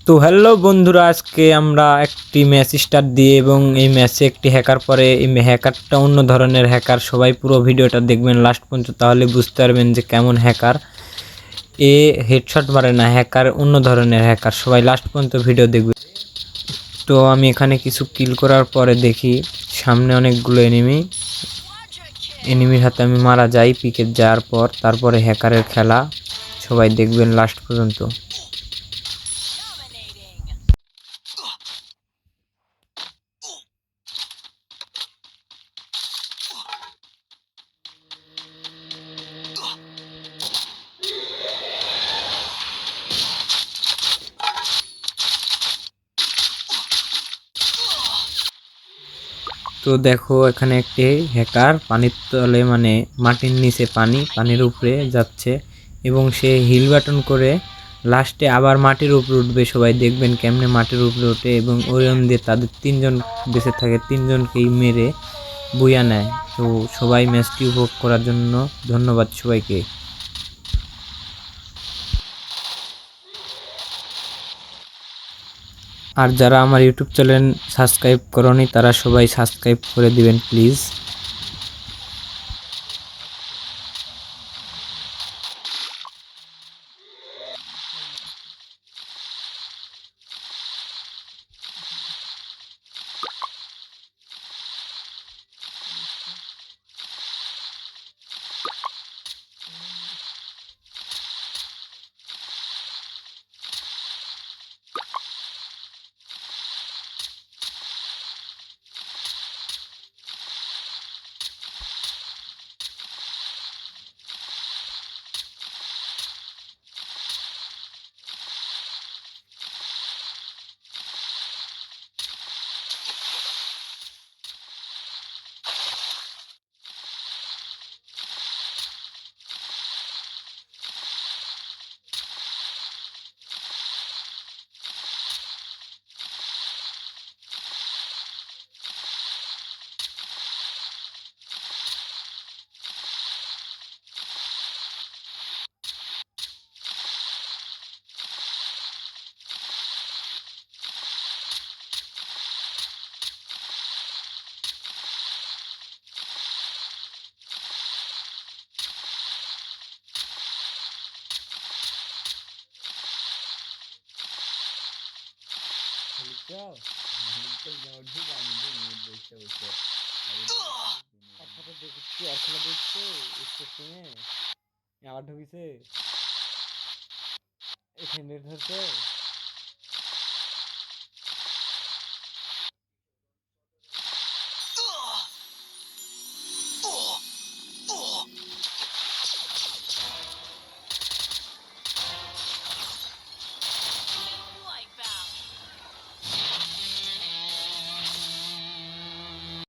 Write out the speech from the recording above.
তো হ্যালো বন্ধুরা, আজকে আমরা একটি ম্যাচ স্টার্ট দিয়ে এবং এই ম্যাচে একটি হ্যাকার পরে এই হ্যাকারটা অন্য ধরনের হ্যাকার। সবাই পুরো ভিডিওটা দেখবেন লাস্ট পর্যন্ত, তাহলে বুঝতে পারবেন যে কেমন হ্যাকার। এ হেডশট মারে না, হ্যাকার অন্য ধরনের হ্যাকার। সবাই লাস্ট পর্যন্ত ভিডিও দেখবেন। তো আমি এখানে কিছু কিল করার পরে দেখি সামনে অনেকগুলো এনিমির হাতে আমি মারা যাই পিকে যাওয়ার পর। তারপরে হ্যাকারের খেলা, সবাই দেখবেন লাস্ট পর্যন্ত। তো দেখো এখানে একটি হ্যাকার পানির তলে, মানে মাটির নিচে পানির উপরে যাচ্ছে এবং সে হিল বাটন করে লাস্টে আবার মাটির উপরে উঠবে। সবাই দেখবেন কেমনে মাটির উপরে ওঠে এবং ওরম দিয়ে তাদের তিনজন বেঁচে থাকে, তিনজনকেই মেরে বুইয়া নেয়। তো সবাই ম্যাচটি উপভোগ করার জন্য ধন্যবাদ সবাইকে। আর যারা আমার ইউটিউব চ্যানেল সাবস্ক্রাইব করনি তারা সবাই সাবস্ক্রাইব করে দিবেন প্লিজ। আবার ঢুকিছে এখানে ধরছে।